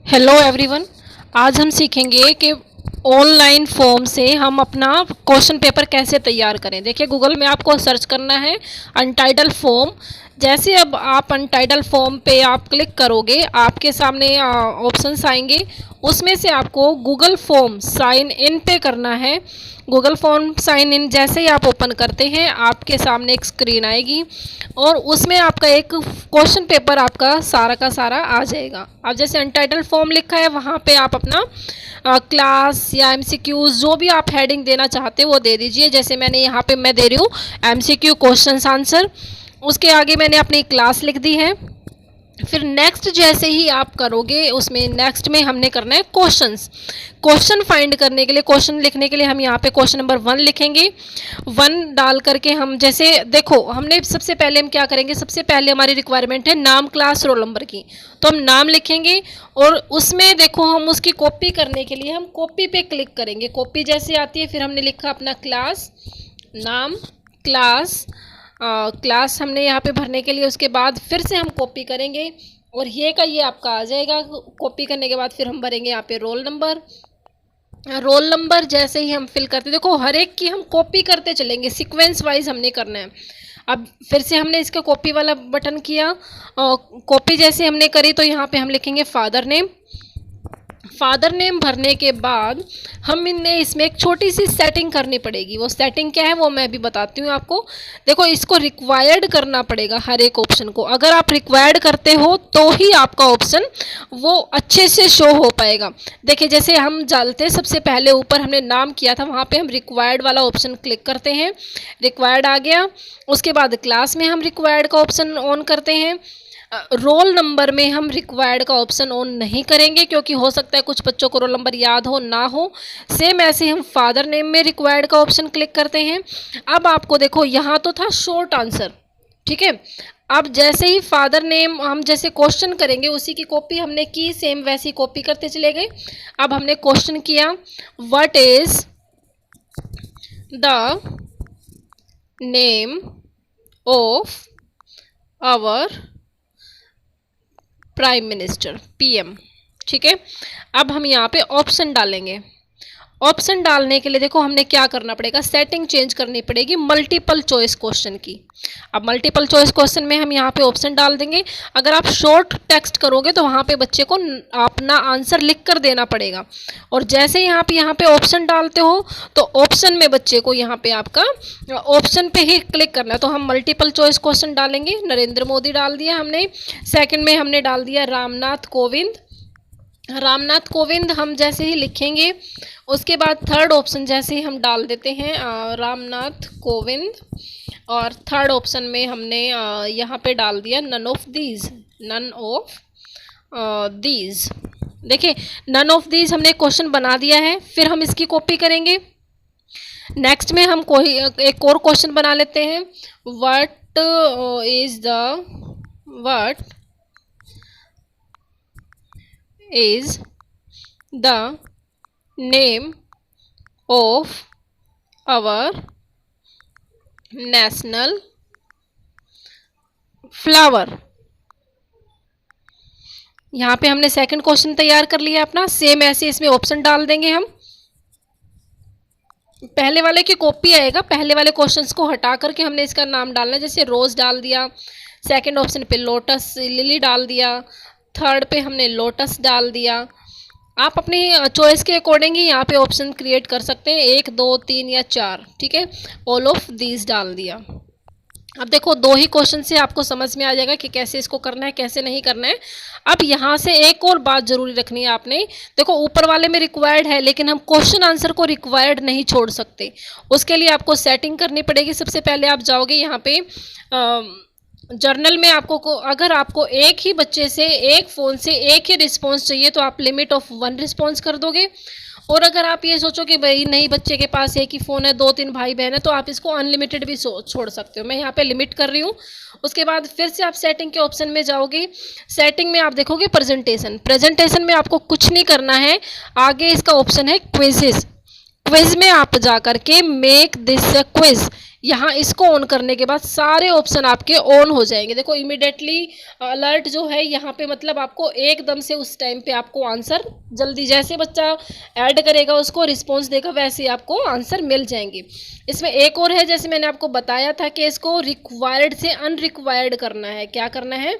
Hello everyone. आज हम सीखेंगे कि ऑनलाइन फॉर्म से हम अपना क्वेश्चन पेपर कैसे तैयार करें। देखिए, गूगल में आपको सर्च करना है अनटाइटल फॉर्म। जैसे अब आप अनटाइटल फॉर्म पे आप क्लिक करोगे, आपके सामने ऑप्शंस आएंगे। उसमें से आपको गूगल फॉर्म साइन इन पे करना है। गूगल फॉर्म साइन इन जैसे ही आप ओपन करते हैं, आपके सामने एक स्क्रीन आएगी और उसमें आपका एक क्वेश्चन पेपर आपका सारा का सारा आ जाएगा। अब जैसे अनटाइटल फॉर्म लिखा है, वहाँ पे आप अपना क्लास या एमसीक्यूज जो भी आप हेडिंग देना चाहते हो वो दे दीजिए। जैसे मैंने यहाँ पे मैं दे रही हूँ एमसीक्यू क्वेश्चंस आंसर। उसके आगे मैंने अपनी क्लास लिख दी है। फिर नेक्स्ट जैसे ही आप करोगे, उसमें नेक्स्ट में हमने करना है क्वेश्चंस। क्वेश्चन फाइंड करने के लिए, क्वेश्चन लिखने के लिए हम यहाँ पे क्वेश्चन नंबर 1 लिखेंगे। 1 डाल करके हम जैसे देखो, हमने सबसे पहले हम क्या करेंगे, सबसे पहले हमारी रिक्वायरमेंट है नाम, क्लास, रोल नंबर की। तो हम नाम लिखेंगे और उसमें देखो हम उसकी कॉपी करने के लिए हम कॉपी पे क्लिक करेंगे। कॉपी जैसे आती है, फिर हमने लिखा अपना क्लास, नाम, क्लास, क्लास हमने यहाँ पे भरने के लिए। उसके बाद फिर से हम कॉपी करेंगे और ये का ये आपका आ जाएगा। कॉपी करने के बाद फिर हम भरेंगे यहाँ पे रोल नंबर। रोल नंबर जैसे ही हम फिल करते, देखो हर एक की हम कॉपी करते चलेंगे, सीक्वेंस वाइज हमने करना है। अब फिर से हमने इसका कॉपी वाला बटन किया। कॉपी जैसे हमने करी तो यहाँ पे हम लिखेंगे फादर नेम। फादर नेम भरने के बाद हम इनने इसमें एक छोटी सी सेटिंग करनी पड़ेगी। वो सेटिंग क्या है वो मैं अभी बताती हूँ आपको। देखो, इसको रिक्वायर्ड करना पड़ेगा हर एक ऑप्शन को। अगर आप रिक्वायर्ड करते हो तो ही आपका ऑप्शन वो अच्छे से शो हो पाएगा। देखिए, जैसे हम डालते सबसे पहले ऊपर हमने नाम किया था, वहाँ पे हम रिक्वायर्ड वाला ऑप्शन क्लिक करते हैं। रिक्वायर्ड आ गया। उसके बाद क्लास में हम रिक्वायर्ड का ऑप्शन ऑन करते हैं। रोल नंबर में हम रिक्वायर्ड का ऑप्शन ऑन नहीं करेंगे, क्योंकि हो सकता है कुछ बच्चों को रोल नंबर याद हो ना हो। सेम ऐसे हम फादर नेम में रिक्वायर्ड का ऑप्शन क्लिक करते हैं। अब आपको देखो, यहाँ तो था शॉर्ट आंसर, ठीक है। अब जैसे ही फादर नेम हम जैसे क्वेश्चन करेंगे, उसी की कॉपी हमने की, सेम वैसी कॉपी करते चले गए। अब हमने क्वेश्चन किया, what is the name of our prime minister, PM, ठीक है। अब हम यहाँ पे ऑप्शन डालेंगे। ऑप्शन डालने के लिए देखो हमने क्या करना पड़ेगा, सेटिंग चेंज करनी पड़ेगी मल्टीपल चॉइस क्वेश्चन की। अब मल्टीपल चॉइस क्वेश्चन में हम यहाँ पे ऑप्शन डाल देंगे। अगर आप शॉर्ट टेक्स्ट करोगे तो वहाँ पे बच्चे को अपना आंसर लिख कर देना पड़ेगा। और जैसे यहाँ पे ऑप्शन डालते हो तो ऑप्शन में बच्चे को यहाँ पे आपका ऑप्शन पे ही क्लिक करना है। तो हम मल्टीपल चॉइस क्वेश्चन डालेंगे। नरेंद्र मोदी डाल दिया हमने। सेकेंड में हमने डाल दिया रामनाथ कोविंद। रामनाथ कोविंद हम जैसे ही लिखेंगे, उसके बाद थर्ड ऑप्शन जैसे ही हम डाल देते हैं रामनाथ कोविंद। और थर्ड ऑप्शन में हमने यहाँ पे डाल दिया none of these, none of these. देखिए, नन ऑफ दीज हमने क्वेश्चन बना दिया है। फिर हम इसकी कॉपी करेंगे। नेक्स्ट में हम कोई एक और क्वेश्चन बना लेते हैं। What is the name of our national flower. यहाँ पे हमने सेकंड क्वेश्चन तैयार कर लिया अपना। सेम ऐसे इसमें ऑप्शन डाल देंगे हम। पहले वाले की कॉपी आएगा, पहले वाले क्वेश्चंस को हटा करके हमने इसका नाम डालना है। जैसे रोज डाल दिया, सेकंड ऑप्शन पे लोटस लिली डाल दिया, थर्ड पे हमने लोटस डाल दिया। आप अपनी चॉइस के अकॉर्डिंग ही यहाँ पे ऑप्शन क्रिएट कर सकते हैं, 1, 2, 3 या 4, ठीक है। ऑल ऑफ दीज डाल दिया। अब देखो, 2 ही क्वेश्चन से आपको समझ में आ जाएगा कि कैसे इसको करना है, कैसे नहीं करना है। अब यहाँ से एक और बात जरूरी रखनी है आपने। देखो, ऊपर वाले में रिक्वायर्ड है, लेकिन हम क्वेश्चन आंसर को रिक्वायर्ड नहीं छोड़ सकते। उसके लिए आपको सेटिंग करनी पड़ेगी। सबसे पहले आप जाओगे यहाँ पे जर्नल में। अगर आपको एक ही बच्चे से, एक फ़ोन से एक ही रिस्पॉन्स चाहिए तो आप लिमिट ऑफ 1 रिस्पॉन्स कर दोगे। और अगर आप ये सोचो कि भाई नहीं, बच्चे के पास एक ही फ़ोन है, 2-3 भाई बहन है, तो आप इसको अनलिमिटेड भी छोड़ सकते हो। मैं यहाँ पे लिमिट कर रही हूँ। उसके बाद फिर से आप सेटिंग के ऑप्शन में जाओगे। सेटिंग में आप देखोगे प्रेजेंटेशन। प्रेजेंटेशन में आपको कुछ नहीं करना है। आगे इसका ऑप्शन है क्विजेस। क्विज में आप जा करके मेक दिस क्विज, यहाँ इसको ऑन करने के बाद सारे ऑप्शन आपके ऑन हो जाएंगे। देखो इमीडिएटली अलर्ट जो है यहाँ पे, मतलब आपको एकदम से उस टाइम पे आपको आंसर जल्दी, जैसे बच्चा ऐड करेगा उसको रिस्पॉन्स देगा वैसे ही आपको आंसर मिल जाएंगे। इसमें एक और है, जैसे मैंने आपको बताया था कि इसको रिक्वायर्ड से अनरिक्वायर्ड करना है। क्या करना है?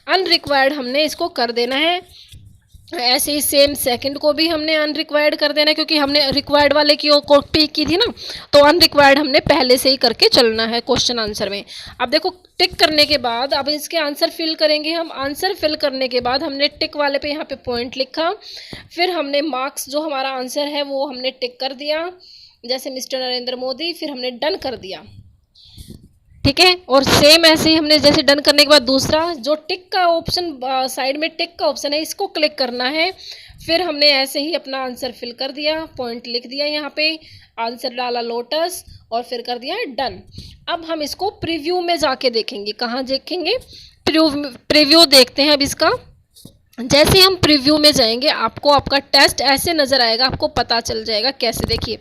अनरिक्वायर्ड हमने इसको कर देना है। ऐसे ही सेम सेकंड को भी हमने अनरिक्वायर्ड कर देना है, क्योंकि हमने रिक्वायर्ड वाले की कॉपी की थी ना, तो अनरिक्वायर्ड हमने पहले से ही करके चलना है क्वेश्चन आंसर में। अब देखो टिक करने के बाद अब इसके आंसर फिल करेंगे हम। आंसर फिल करने के बाद हमने टिक वाले पे यहाँ पे पॉइंट लिखा, फिर हमने मार्क्स जो हमारा आंसर है वो हमने टिक कर दिया, जैसे मिस्टर नरेंद्र मोदी, फिर हमने डन कर दिया। ठीक है, और सेम ऐसे ही हमने जैसे डन करने के बाद दूसरा जो टिक का ऑप्शन साइड में टिक का ऑप्शन है इसको क्लिक करना है। फिर हमने ऐसे ही अपना आंसर फिल कर दिया, पॉइंट लिख दिया, यहाँ पे आंसर डाला लोटस और फिर कर दिया डन। अब हम इसको प्रीव्यू में जाके देखेंगे। कहाँ देखेंगे? प्रीव्यू देखते हैं अब इसका। जैसे हम प्रीव्यू में जाएंगे आपको आपका टेस्ट ऐसे नज़र आएगा, आपको पता चल जाएगा कैसे। देखिए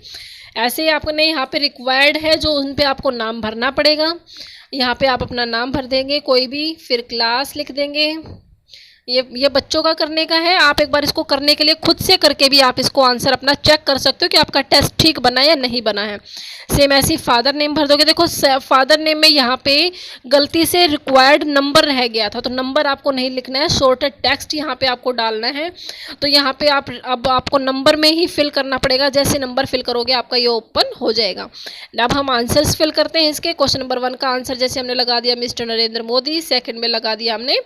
ऐसे ही आपने यहाँ पे रिक्वायर्ड है जो उन पे आपको नाम भरना पड़ेगा। यहाँ पे आप अपना नाम भर देंगे कोई भी, फिर क्लास लिख देंगे। ये बच्चों का करने का है। आप एक बार इसको करने के लिए खुद से करके भी आप इसको आंसर अपना चेक कर सकते हो कि आपका टेस्ट ठीक बना या नहीं बना है। सेम ऐसे ही फादर नेम भर दोगे। देखो फादर नेम में यहाँ पे गलती से रिक्वायर्ड नंबर रह गया था, तो नंबर आपको नहीं लिखना है, शॉर्टेड टेक्स्ट यहाँ पे आपको डालना है। तो यहाँ पे आप अब आपको नंबर में ही फिल करना पड़ेगा। जैसे नंबर फिल करोगे आपका ये ओपन हो जाएगा। अब हम आंसर्स फिल करते हैं इसके। क्वेश्चन नंबर 1 का आंसर जैसे हमने लगा दिया मिस्टर नरेंद्र मोदी, सेकंड में लगा दिया हमने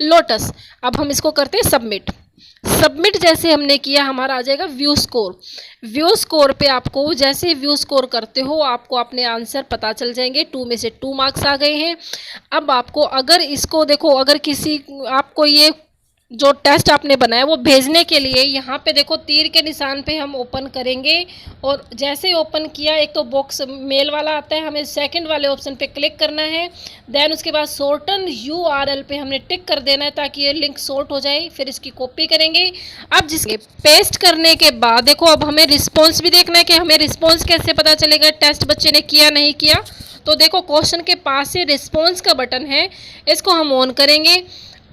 लोटस। अब हम इसको करते हैं सबमिट। सबमिट जैसे हमने किया हमारा आ जाएगा व्यू स्कोर। व्यू स्कोर पे आपको जैसे व्यू स्कोर करते हो आपको अपने आंसर पता चल जाएंगे। 2 में से 2 मार्क्स आ गए हैं। अब आपको अगर इसको देखो, अगर किसी आपको ये जो टेस्ट आपने बनाया वो भेजने के लिए यहाँ पे देखो तीर के निशान पे हम ओपन करेंगे, और जैसे ही ओपन किया एक तो बॉक्स मेल वाला आता है, हमें सेकंड वाले ऑप्शन पे क्लिक करना है। देन उसके बाद शॉर्टन URL पे हमने टिक कर देना है ताकि ये लिंक शॉर्ट हो जाए। फिर इसकी कॉपी करेंगे। अब जिसके पेस्ट करने के बाद देखो अब हमें रिस्पॉन्स भी देखना है कि हमें रिस्पॉन्स कैसे पता चलेगा टेस्ट बच्चे ने किया नहीं किया। तो देखो क्वेश्चन के पास से रिस्पॉन्स का बटन है, इसको हम ऑन करेंगे।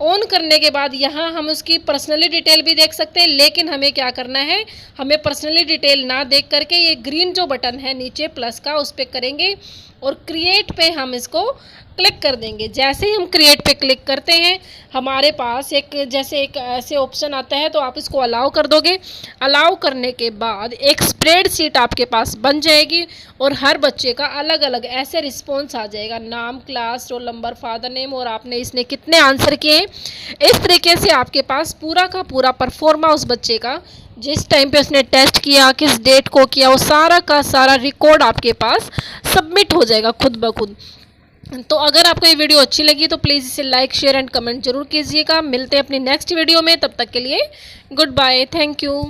ऑन करने के बाद यहाँ हम उसकी पर्सनली डिटेल भी देख सकते हैं, लेकिन हमें क्या करना है, हमें पर्सनली डिटेल ना देख करके ये ग्रीन जो बटन है नीचे प्लस का उस पर करेंगे और क्रिएट पे हम इसको क्लिक कर देंगे। जैसे ही हम क्रिएट पे क्लिक करते हैं हमारे पास एक ऐसे ऑप्शन आता है, तो आप इसको अलाउ कर दोगे। अलाउ करने के बाद एक स्प्रेडशीट आपके पास बन जाएगी और हर बच्चे का अलग अलग ऐसे रिस्पॉन्स आ जाएगा, नाम, class, roll number, father name और आपने इसने कितने आंसर किए। इस तरीके से आपके पास पूरा का पूरा परफॉर्मा उस बच्चे का जिस टाइम पे उसने टेस्ट किया, किस डेट को किया, वो सारा का सारा रिकॉर्ड आपके पास सबमिट हो जाएगा खुद ब खुद। तो अगर आपको ये वीडियो अच्छी लगी तो प्लीज़ इसे लाइक, शेयर एंड कमेंट जरूर कीजिएगा। मिलते हैं अपनी नेक्स्ट वीडियो में, तब तक के लिए गुड बाय, थैंक यू।